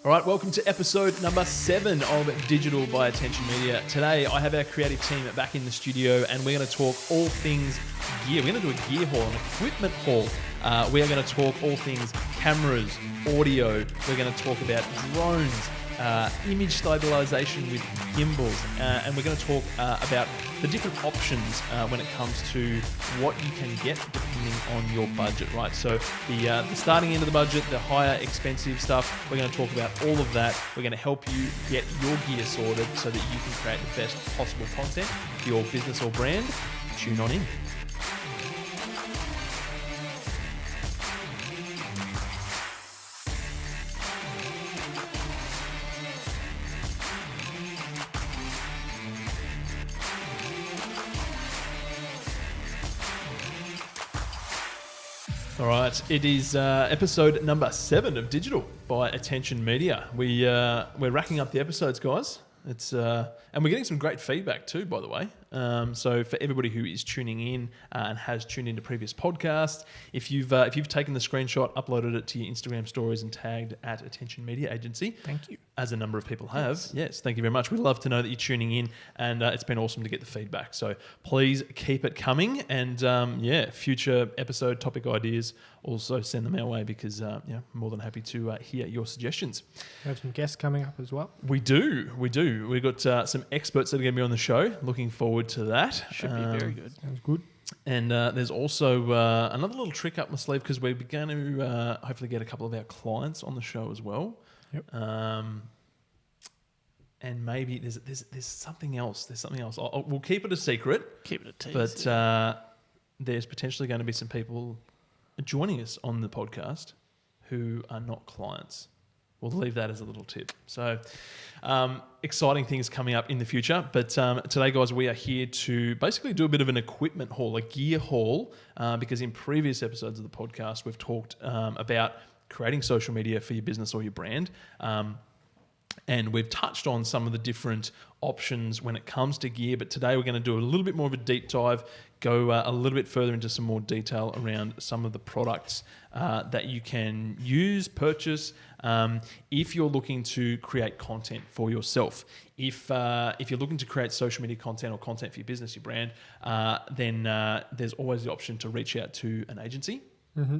All right, welcome to episode number 7 of Digital by Attention Media. Today, I have our creative team back in the studio, and we're going to talk all things gear. We're going to do a gear haul, an equipment haul. We are going to talk all things cameras, audio. We're going to talk about drones, image stabilization with gimbals, and we're going to talk about the different options when it comes to what you can get depending on your budget, right? So the starting end of the budget, the higher expensive stuff, we're going to talk about all of that. We're going to help you get your gear sorted so that you can create the best possible content for your business or brand. Tune on in. All right, it is episode number 7 of Digital by Attention Media. We're racking up the episodes, guys. It's and we're getting some great feedback too, by the way. So for everybody who is tuning in and has tuned into previous podcasts, if you've taken the screenshot, uploaded it to your Instagram stories and tagged at Attention Media Agency, thank you. As a number of people have, yes, thank you very much. We'd love to know that you're tuning in, and it's been awesome to get the feedback. So please keep it coming, and future episode topic ideas, also send them our way because more than happy to hear your suggestions. We have some guests coming up as well. We do. We've got some experts that are going to be on the show. Looking forward to that. Should be very good. Sounds good. And there's also another little trick up my sleeve because we're going to hopefully get a couple of our clients on the show as well. Yep. And maybe there's something else. There's something else. We'll keep it a secret. Keep it a tease. But there's potentially going to be some people joining us on the podcast who are not clients. We'll leave that as a little tip. So exciting things coming up in the future. But today, guys, we are here to basically do a bit of an equipment haul, a gear haul, because in previous episodes of the podcast, we've talked about creating social media for your business or your brand. And we've touched on some of the different options when it comes to gear, but today we're going to do a little bit more of a deep dive, go a little bit further into some more detail around some of the products that you can use, purchase, if you're looking to create content for yourself. If you're looking to create social media content or content for your business, your brand, then there's always the option to reach out to an agency. Mm-hmm.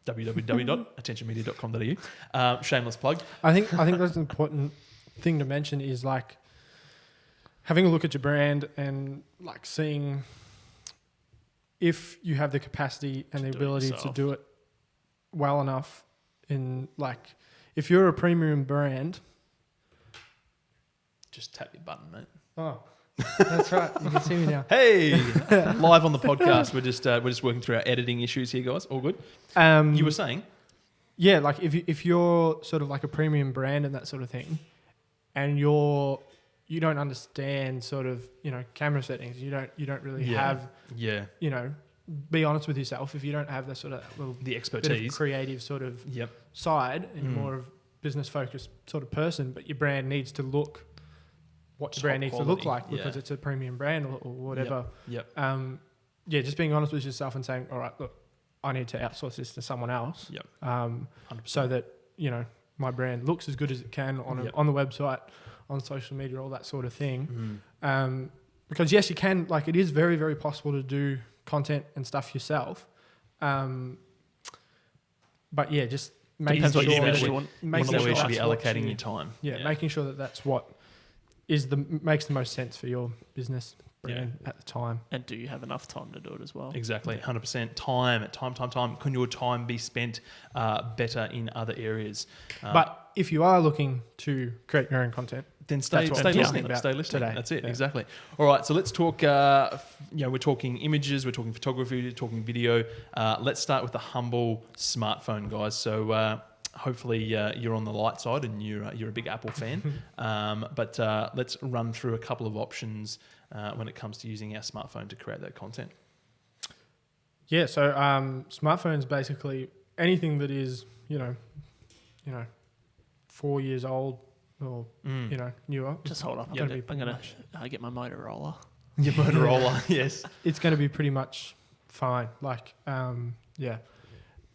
www.attentionmedia.com.au. Shameless plug. I think that's an important thing to mention is like having a look at your brand and like seeing if you have the capacity and the ability to do it well enough. In like, if you're a premium brand, just tap your button, mate. Oh. That's right. You can see me now. Hey, live on the podcast. We're just working through our editing issues here, guys. All good. You were saying, yeah, like if you're sort of like a premium brand and that sort of thing, and you don't understand sort of camera settings. You don't really have Be honest with yourself. If you don't have the sort of little the expertise, bit of creative sort of side, and you're more of business focused sort of person, but your brand needs to look. What your brand needs to look like because it's a premium brand or whatever. Yep. Just being honest with yourself and saying, all right, look, I need to outsource this to someone else. Yep. So that, my brand looks as good as it can on the website, on social media, all that sort of thing. Because yes, you can, like it is very, very possible to do content and stuff yourself. But yeah, just making sure you should be allocating your time. Making sure that that's what makes the most sense for your business brand at the time. And do you have enough time to do it as well? Exactly, 100%. Time. Can your time be spent better in other areas? But if you are looking to create your own content, then stay listening. Today. That's it, exactly. All right, so let's talk, we're talking images, we're talking photography, we're talking video. Let's start with the humble smartphone, guys. So hopefully you're on the light side and you're a big Apple fan. But let's run through a couple of options when it comes to using our smartphone to create that content. Yeah, so smartphones basically anything that is 4 years old or newer. Just hold up. I'm gonna get my Motorola. Your Motorola, yes. It's going to be pretty much fine. Like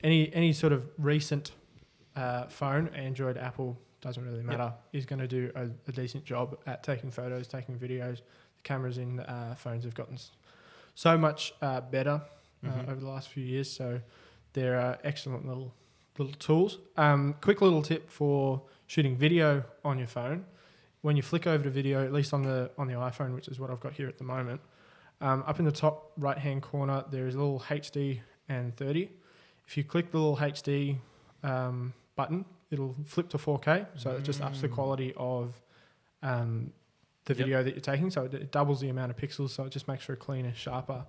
any sort of recent phone, Android, Apple, doesn't really matter, is going to do a decent job at taking photos, taking videos. The cameras in phones have gotten so much better over the last few years, so they're excellent little tools. Quick little tip for shooting video on your phone: when you flick over to video, at least on the iPhone, which is what I've got here at the moment, up in the top right hand corner there is a little HD and 30. If you click the little HD button, it'll flip to 4K, so it just ups the quality of the video that you're taking, so it doubles the amount of pixels, so it just makes for a cleaner, sharper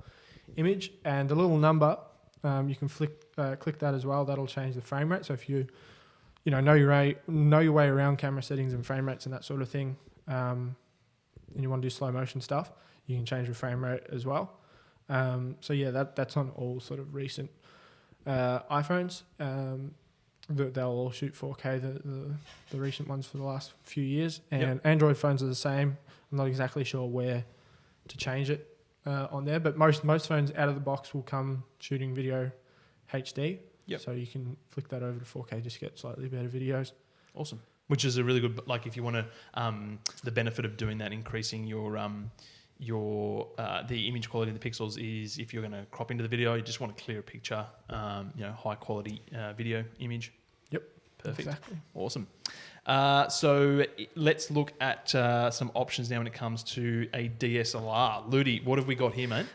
image. And the little number, you can click that as well. That'll change the frame rate. So if you know your way around camera settings and frame rates and that sort of thing, and you want to do slow motion stuff, you can change the frame rate as well. So yeah, that's on all sort of recent iPhones. They'll all shoot 4K, the recent ones for the last few years. And Android phones are the same. I'm not exactly sure where to change it on there, but most phones out of the box will come shooting video HD. Yep. So you can flick that over to 4K just to get slightly better videos. Awesome. Which is a really good, like if you want to, the benefit of doing that, increasing your the image quality of the pixels is if you're going to crop into the video, you just want a clear picture, high quality video image. Yep. Perfect. Exactly. Awesome. So let's look at some options now when it comes to a DSLR. Ludi, what have we got here, mate?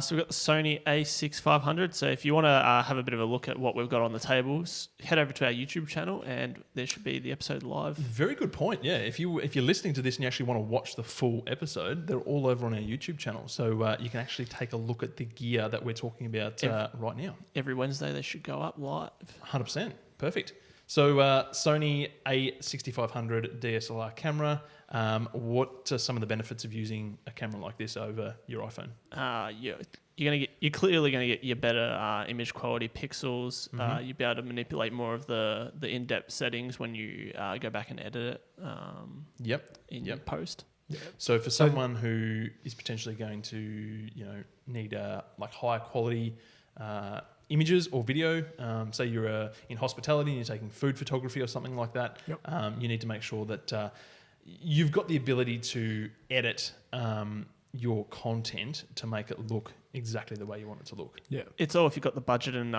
So we've got the Sony a6500. So if you want to have a bit of a look at what we've got on the tables, head over to our YouTube channel and there should be the episode live. Very good point. Yeah, if you're listening to this and you actually want to watch the full episode, they're all over on our YouTube channel. So you can actually take a look at the gear that we're talking about right now. Every Wednesday they should go up live. 100%. Perfect. So Sony a6500 DSLR camera. What are some of the benefits of using a camera like this over your iPhone? You're clearly going to get your better image quality pixels. You'll be able to manipulate more of the in-depth settings when you go back and edit it. In post. Yep. So for someone who is potentially going to need higher quality images or video, say you're in hospitality and you're taking food photography or something like that, you need to make sure that you've got the ability to edit your content to make it look exactly the way you want it to look. Yeah, it's all if you've got the budget, and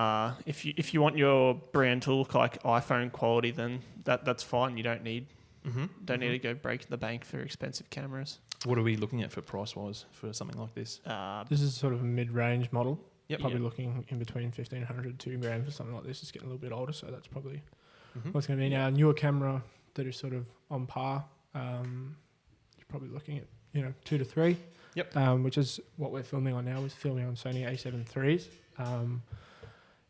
if you want your brand to look like iPhone quality, then that's fine. You don't need need to go break the bank for expensive cameras. What are we looking at for price wise for something like this? This is sort of a mid-range model. Yep. Probably looking in between 1,500 to $2,000 for something like this. It's getting a little bit older, so that's probably what's going to be now. A newer camera that is sort of on par, you're probably looking at 2 to 3. Yep. Which is what we're filming on now. We're filming on Sony A7 IIIs.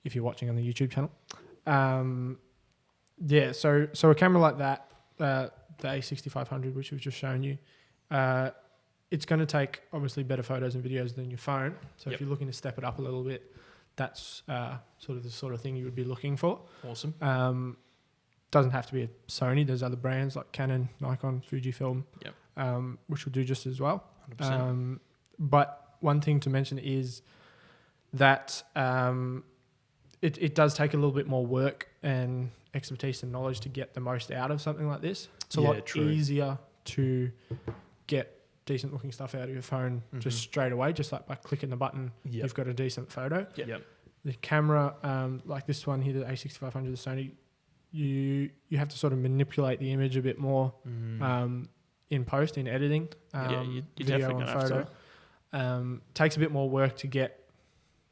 If you're watching on the YouTube channel, so a camera like that, the A6500, which we've just shown you, it's going to take obviously better photos and videos than your phone. So if you're looking to step it up a little bit, that's sort of the sort of thing you would be looking for. Awesome. Doesn't have to be a Sony. There's other brands like Canon, Nikon, Fujifilm, which will do just as well. 100%. But one thing to mention is that it does take a little bit more work and expertise and knowledge to get the most out of something like this. It's a lot easier to get decent looking stuff out of your phone just straight away, just like by clicking the button, you've got a decent photo. The camera, like this one here, the A6500, the Sony, you have to sort of manipulate the image a bit more in post, in editing, you video and photo. Takes a bit more work to get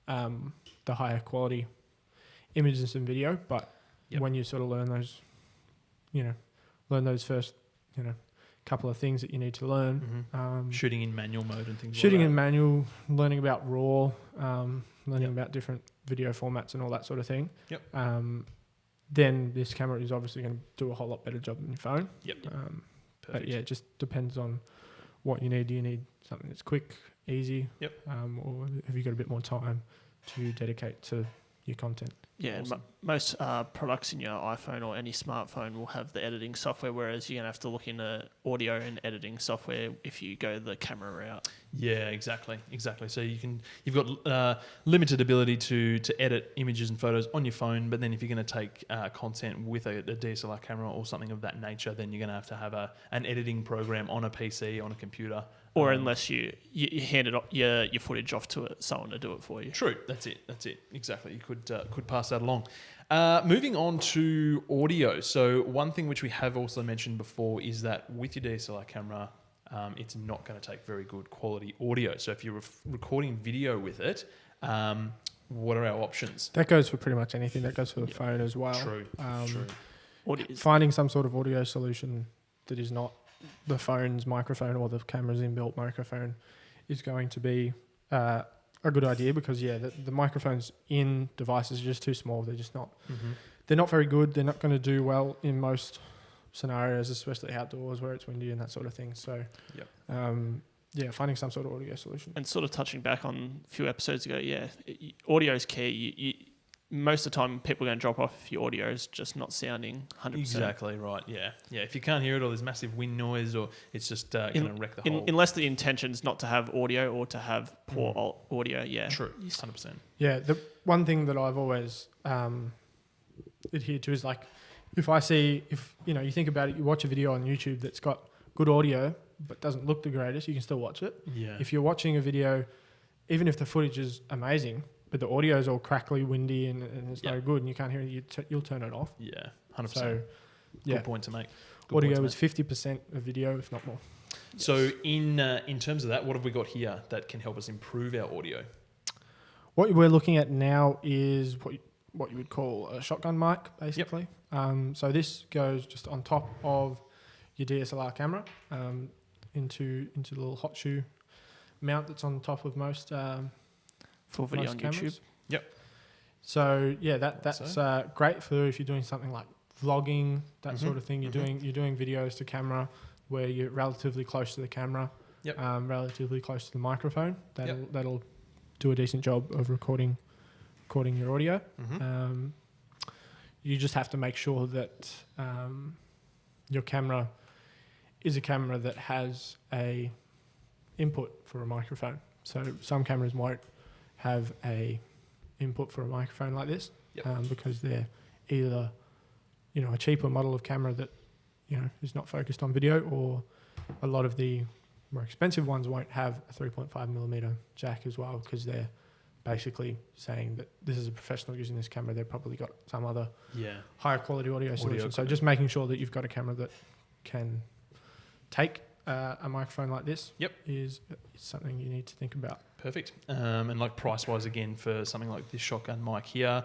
the higher quality images and video, but when you sort of learn those first, couple of things that you need to learn. Shooting in manual mode and things Shooting like that. in manual, learning about RAW, learning about different video formats and all that sort of thing. Then this camera is obviously going to do a whole lot better job than your phone. But yeah, it just depends on what you need. Do you need something that's quick, easy? Yep. Or have you got a bit more time to dedicate to your content? Yeah, awesome. most products in your iPhone or any smartphone will have the editing software, whereas you're going to have to look into audio and editing software if you go the camera route. Yeah, exactly. So you've got limited ability to edit images and photos on your phone, but then if you're going to take content with a DSLR camera or something of that nature, then you're going to have an editing program on a PC, on a computer. Or unless you hand your footage off to someone to do it for you. True, that's it. Exactly. You could pass that along. Moving on to audio. So one thing which we have also mentioned before is that with your DSLR camera, it's not going to take very good quality audio. So if you're recording video with it, what are our options? That goes for pretty much anything. That goes for the phone as well. True. Finding some sort of audio solution that is not the phone's microphone or the camera's inbuilt microphone is going to be a good idea, because the microphones in devices are just too small. They're just not. Mm-hmm. They're not very good. They're not going to do well in most scenarios, especially outdoors where it's windy and that sort of thing. So, finding some sort of audio solution. And sort of touching back on a few episodes ago, audio is key. Most of the time, people are going to drop off if your audio is just not sounding 100%. Exactly right. Yeah. If you can't hear it, or there's massive wind noise, or it's just going to wreck the whole. Unless the intention is not to have audio or to have poor audio. Yeah. True. 100%. Yeah. The one thing that I've always adhered to is, like, if you think about it, you watch a video on YouTube that's got good audio but doesn't look the greatest, you can still watch it. Yeah. If you're watching a video, even if the footage is amazing, but the audio is all crackly, windy, and it's no good, and you can't hear it, you'll turn it off. Yeah, 100%. So, good point to make. Audio is 50% of video, if not more. So in terms of that, what have we got here that can help us improve our audio? What we're looking at now is what you would call a shotgun mic, basically. Yep. So this goes just on top of your DSLR camera, into the little hot shoe mount that's on top of most for video on cameras. YouTube. Yep. So that's great for if you're doing something like vlogging, that sort of thing. You're doing videos to camera where you're relatively close to the camera, relatively close to the microphone. That'll do a decent job of recording your audio. Mm-hmm. You just have to make sure that your camera is a camera that has a input for a microphone. So some cameras won't have a input for a microphone like this, because they're either a cheaper model of camera that is not focused on video, or a lot of the more expensive ones won't have a 3.5mm jack as well, because they're basically saying that this is a professional using this camera. They've probably got some other higher quality audio solution. So just making sure that you've got a camera that can take a microphone like this is something you need to think about. Perfect. And like price-wise, again, for something like this shotgun mic here,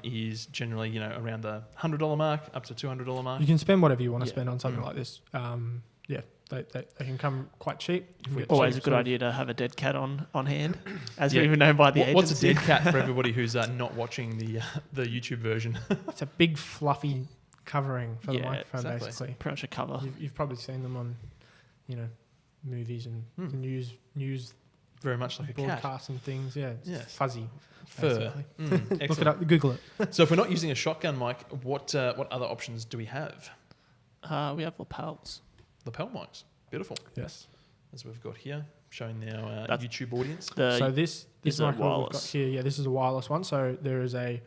is generally around the $100 mark up to $200 mark. You can spend whatever you want to spend on something like this. They can come quite cheap. Always a good idea to have a dead cat on hand, as we even know by the agency. What's a dead cat for everybody who's not watching the YouTube version? It's a big fluffy covering for the microphone, basically. Pretty much a cover. You've probably seen them on, movies and the news. Very much like a cat. Broadcasts and things. Yeah, it's fuzzy. Fur. Look it up. Google it. So if we're not using a shotgun mic, what other options do we have? We have lapels. Lapel mics. Beautiful. Yes. As we've got here, showing our YouTube audience. So this microphone we've got wireless. here, this is a wireless one. So there is a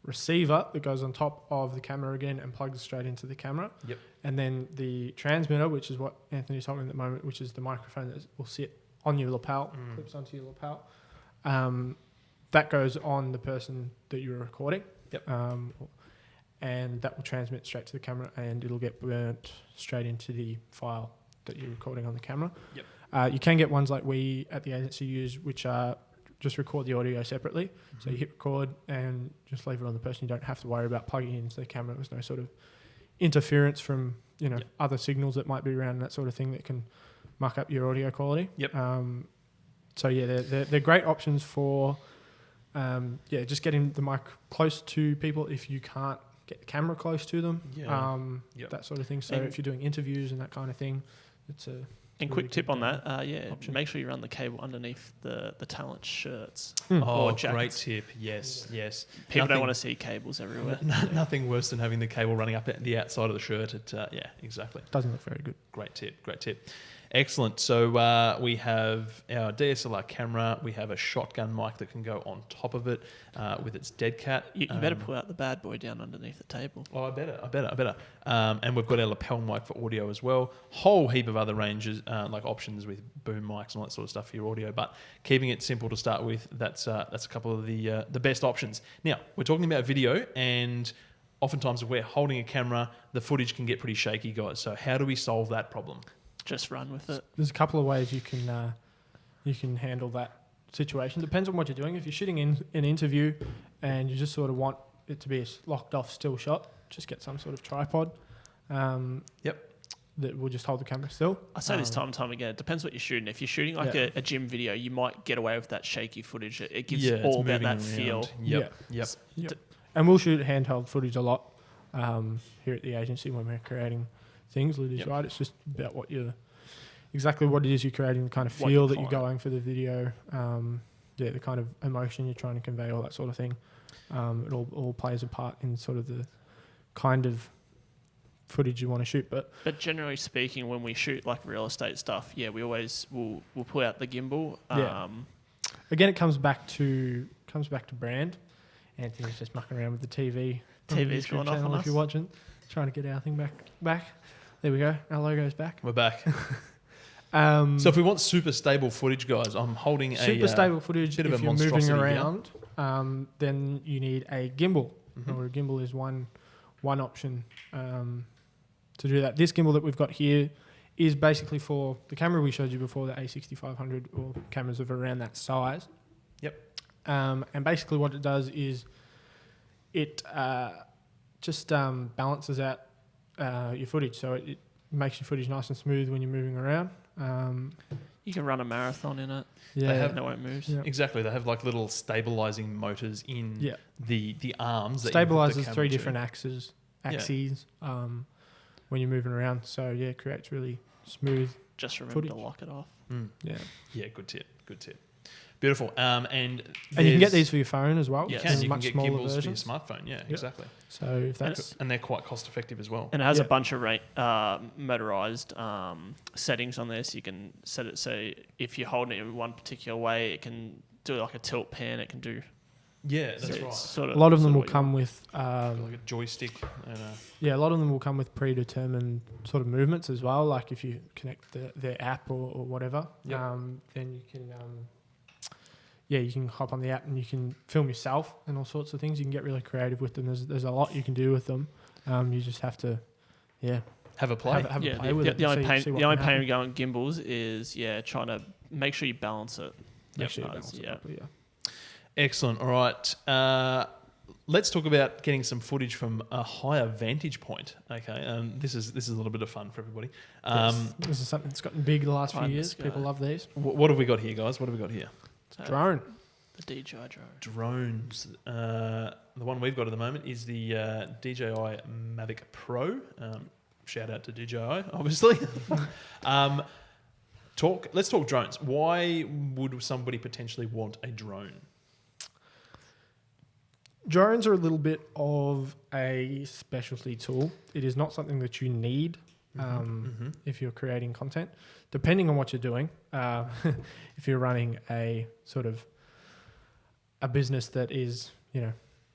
receiver that goes on top of the camera again and plugs straight into the camera. Yep. And then the transmitter, which is what Anthony's holding at the moment, which is the microphone that will sit on your lapel, clips onto your lapel. That goes on the person that you're recording. Yep. And that will transmit straight to the camera, and it'll get burnt straight into the file that you're recording on the camera. Yep. You can get ones like we at the agency use, which are just record the audio separately. Mm-hmm. So you hit record and just leave it on the person. You don't have to worry about plugging it into the camera. There's no sort of interference from other signals that might be around and that sort of thing that can muck up your audio quality. Yep. They're great options for just getting the mic close to people if you can't get the camera close to them. That sort of thing. So if you're doing interviews and that kind of thing, it's a And Really quick tip good, on that, option. make sure you run the cable underneath the talent shirts. Oh, Or great jackets. tip. Yes, yes. People Nothing- don't want to see cables everywhere. Nothing worse than having the cable running up at the outside of the shirt. Yeah, exactly. Doesn't look very good. Great tip. Great tip. Excellent. So we have our DSLR camera. We have a shotgun mic that can go on top of it with its dead cat. You better pull out the bad boy down underneath the table. Oh, I better. And we've got our lapel mic for audio as well. Whole heap of other ranges, like options with boom mics and all that sort of stuff for your audio. But keeping it simple to start with, that's a couple of the best options. Now, we're talking about video, and oftentimes if we're holding a camera, the footage can get pretty shaky, guys. So how do we solve that problem? Just run with it. There's a couple of ways you can handle that situation. Depends on what you're doing. If you're shooting in an interview and you just sort of want it to be a locked off still shot, just get some sort of tripod. That will just hold the camera still. I say this time and time again. It depends what you're shooting. If you're shooting like a gym video, you might get away with that shaky footage. It gives all about that feel. Yep. And we'll shoot handheld footage a lot here at the agency when we're creating things. Liz is right. It's just about exactly what it is you're creating, the kind of feel that you're going for the video, the kind of emotion you're trying to convey, all that sort of thing. It all plays a part in sort of the kind of footage you want to shoot. But generally speaking, when we shoot like real estate stuff, we always will pull out the gimbal. Again, it comes back to brand. Anthony's just mucking around with the TV. TV's going off on us. If you're watching, trying to get our thing back. There we go. Our logo's back. We're back. So if we want super stable footage, guys, I'm holding super stable footage. Bit of if a you're moving monstrosity around, then you need a gimbal. Or a gimbal is one option to do that. This gimbal that we've got here is basically for the camera we showed you before, the A6500, or cameras of around that size. Yep. And basically what it does is it just balances out your footage. So it makes your footage nice and smooth when you're moving around. You can run a marathon in it. Yeah. They have no way it moves. Yeah. Exactly. They have like little stabilizing motors in the arms. Stabilizes 3 different axes when you're moving around. So it creates really smooth. Just remember footage. to lock it off. Yeah. Good tip. Beautiful. And you can get these for your phone as well. You Yes. can get gimbals versions. for your smartphone. Yeah, exactly. So if that's And they're quite cost effective as well. And it has a bunch of motorized settings on there, so you can set it so if you're holding it in one particular way, it can do like a tilt pan. It can do. Yeah, that's it's right. Sort of, a lot of them will what you come want. with like a joystick. And a lot of them will come with predetermined sort of movements as well. Like if you connect their app or whatever, then you can. You can hop on the app and you can film yourself and all sorts of things. You can get really creative with them. There's a lot you can do with them. You just have to, have a play. Have a play with it. The only pain pain with going gimbals is trying to make sure you balance it. Make sure you balance it properly, Excellent. All right. Let's talk about getting some footage from a higher vantage point. Okay. This is a little bit of fun for everybody. This is something that's gotten big the last few years. People love these. What have we got here, guys? What have we got here? Drone. The DJI drone. Drones. The one we've got at the moment is the DJI Mavic Pro. Shout out to DJI, obviously. Let's talk drones. Why would somebody potentially want a drone? Drones are a little bit of a specialty tool. It is not something that you need if you're creating content, depending on what you're doing. If you're running a sort of a business that is,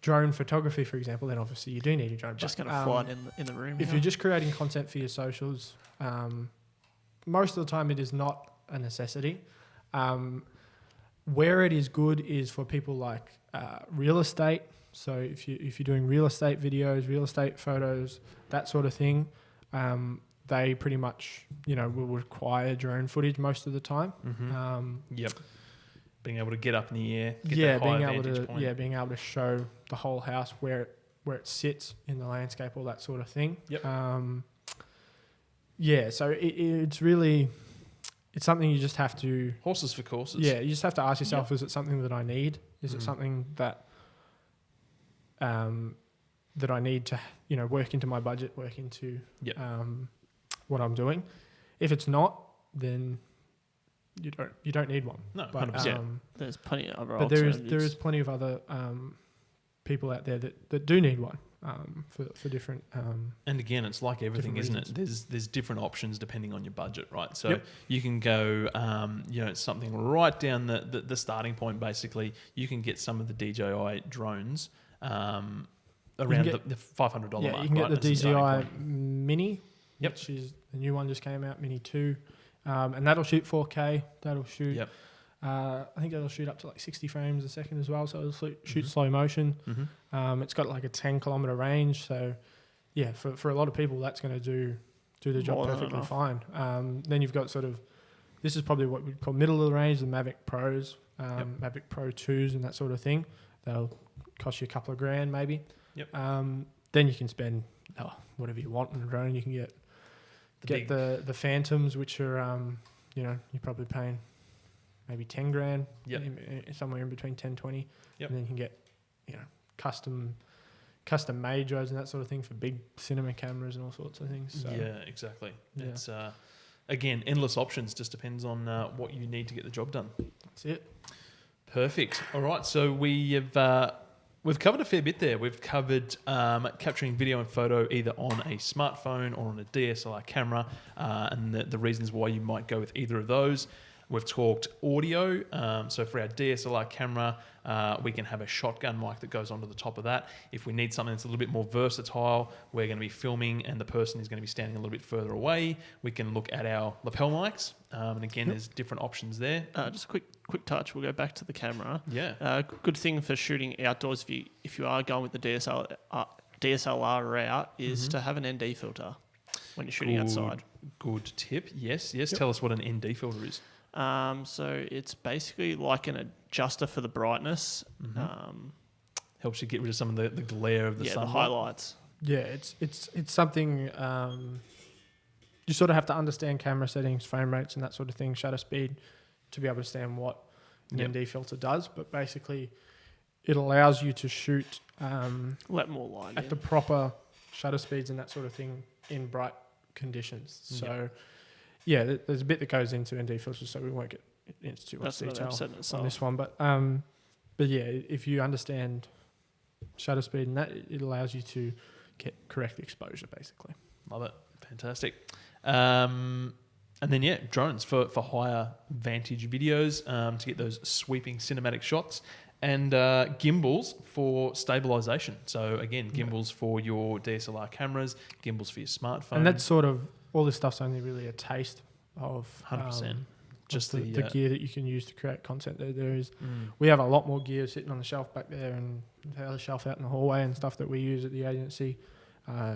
drone photography, for example, then obviously you do need a drone. Just going to fly it in the room. If you're just creating content for your socials, most of the time it is not a necessity. Where it is good is for people like real estate. So if you're doing real estate videos, real estate photos, that sort of thing, they pretty much will require drone footage most of the time. Being able to get up in the air, being able to show the whole house where it sits in the landscape, all that sort of thing. So it's really. It's something you just have to... Horses for courses. Yeah, you just have to ask yourself, is it something that I need? Is it something that that I need to, work into my budget, work into what I'm doing? If it's not, then you don't need one. No, But 100%. There's plenty of other but there alternatives. is plenty of other people out there that do need one for different. And again, it's like everything, isn't it? There's different options depending on your budget, right? So you can go, something right down the starting point. Basically, you can get some of the DJI drones around the $500 mark. Yeah, you can get the DJI Mini, Yep. which is the new one just came out, Mini 2, and that'll shoot 4K. That'll shoot. Yep. I think that'll shoot up to like 60 frames a second as well, so it'll shoot slow motion. Mm-hmm. It's got like a 10-kilometer range, so yeah, for a lot of people, that's going to do the job More than perfectly enough. fine. Then you've got sort of, this is probably what we'd call middle of the range, the Mavic Pros, Mavic Pro 2s and that sort of thing. They'll cost you a couple of grand maybe. Yep. Then you can spend whatever you want on a drone. You can get the Phantoms, which are you're probably paying maybe 10 grand, somewhere in between 10, 20. Yep. And then you can get, custom made drones and that sort of thing for big cinema cameras and all sorts of things. So, Yeah, exactly. Yeah. It's again, endless options. Just depends on what you need to get the job done. that's it. Perfect. All right. So we've covered a fair bit there. We've covered capturing video and photo either on a smartphone or on a DSLR camera, and the reasons why you might go with either of those. We've talked audio. So for our DSLR camera, we can have a shotgun mic that goes onto the top of that. If we need something that's a little bit more versatile, we're going to be filming and the person is going to be standing a little bit further away, we can look at our lapel mics. And again, there's different options there. Just a quick touch. We'll go back to the camera. Yeah. Good thing for shooting outdoors, if you are going with the DSLR route, is to have an ND filter when you're shooting outside. Good tip. Yes. Tell us what an ND filter is. So it's basically like an adjuster for the brightness. Helps you get rid of some of the glare of the sun. The highlights. Yeah, it's something you sort of have to understand camera settings, frame rates, and that sort of thing, shutter speed, to be able to understand what an ND filter does. But basically, it allows you to shoot Let more light at in. the proper shutter speeds and that sort of thing in bright conditions. So, yeah, there's a bit that goes into ND filters, so we won't get into too much detail on this one. But yeah, if you understand shutter speed and that, it allows you to get correct exposure, basically. Love it. Fantastic. And then, drones for higher vantage videos to get those sweeping cinematic shots, and gimbals for stabilization. So, again, gimbals for your DSLR cameras, gimbals for your smartphone. And that's sort of, all this stuff's only really a taste of 100%. Just the gear that you can use to create content. We have a lot more gear sitting on the shelf back there, and the other shelf out in the hallway and stuff that we use at the agency,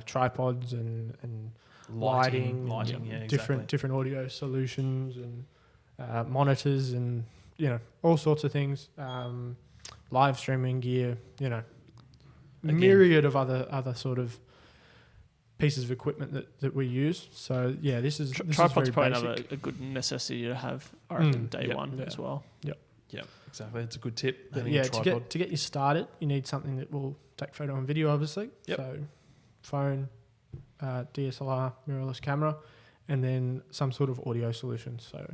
tripods and lighting, different audio solutions and monitors and all sorts of things, live streaming gear, myriad of other sort of pieces of equipment that we use. So yeah, this is tripod's very probably basic. a good necessity to have, I reckon, day one as well. Yeah, exactly. It's a good tip. But yeah, to get you started, you need something that will take photo and video, obviously. Yep. So phone, DSLR, mirrorless camera, and then some sort of audio solution. So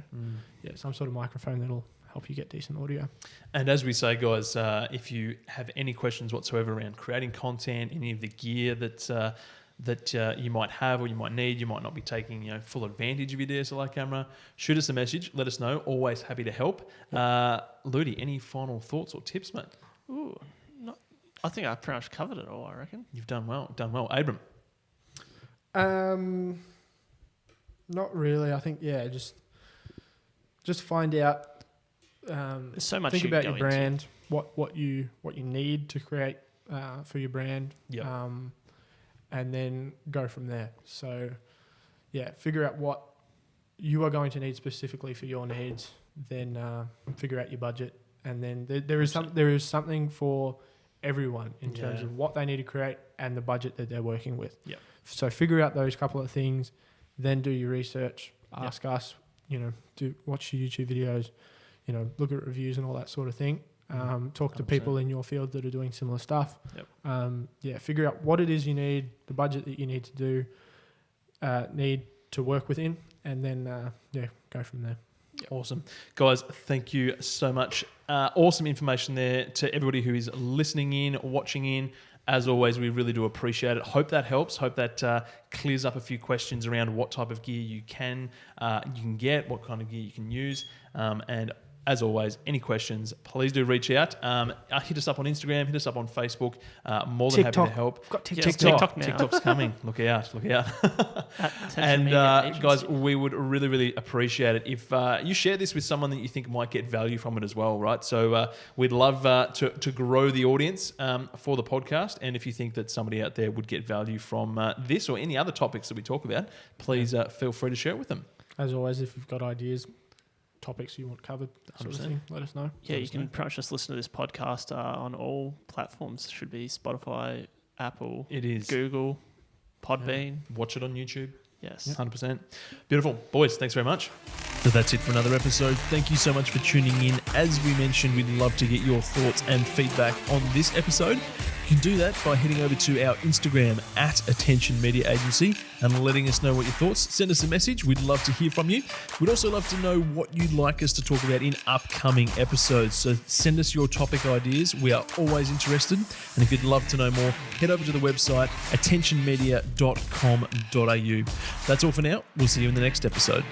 some sort of microphone that'll help you get decent audio. And as we say, guys, if you have any questions whatsoever around creating content, any of the gear that you might have or you might need, you might not be taking full advantage of your DSLR camera, shoot us a message, let us know. Always happy to help. Ludi, any final thoughts or tips, mate? Ooh, I think I pretty much covered it all, I reckon. You've done well. Abram? Not really. I think just find out. There's so much. Think you about go your brand, what you need to create for your brand. Yep. And then go from there. So, figure out what you are going to need specifically for your needs. Then figure out your budget, and then there is something for everyone in terms of what they need to create and the budget that they're working with. Yep. So figure out those couple of things, then do your research. Ask us. Watch your YouTube videos. Look at reviews and all that sort of thing. Talk to 100%. People in your field that are doing similar stuff. Yep. Figure out what it is you need, the budget that you need to do, need to work within, and then go from there. Awesome. Guys, thank you so much. Awesome information there to everybody who is listening in, watching in. As always, we really do appreciate it. Hope that helps. Hope that clears up a few questions around what type of gear you can get, what kind of gear you can use. And as always, any questions, please do reach out. Hit us up on Instagram, hit us up on Facebook. More than happy to help. We've got TikTok now. TikTok's coming. Look out. And guys, we would really, really appreciate it if you share this with someone that you think might get value from it as well, right? So we'd love to grow the audience for the podcast. And if you think that somebody out there would get value from this or any other topics that we talk about, please feel free to share it with them. As always, if you've got ideas, topics you want covered, that sort of thing, let us know. Yeah, you can pretty much just listen to this podcast on all platforms. Should be Spotify, Apple, It is. Google, Podbean. Watch it on YouTube. Yes. 100%. Beautiful. Boys, thanks very much. So that's it for another episode. Thank you so much for tuning in. As we mentioned, we'd love to get your thoughts and feedback on this episode. You can do that by heading over to our Instagram at Attention Media Agency and letting us know what your thoughts. Send us a message. We'd love to hear from you. We'd also love to know what you'd like us to talk about in upcoming episodes. So send us your topic ideas. We are always interested. And if you'd love to know more, head over to the website attentionmedia.com.au. That's all for now. We'll see you in the next episode.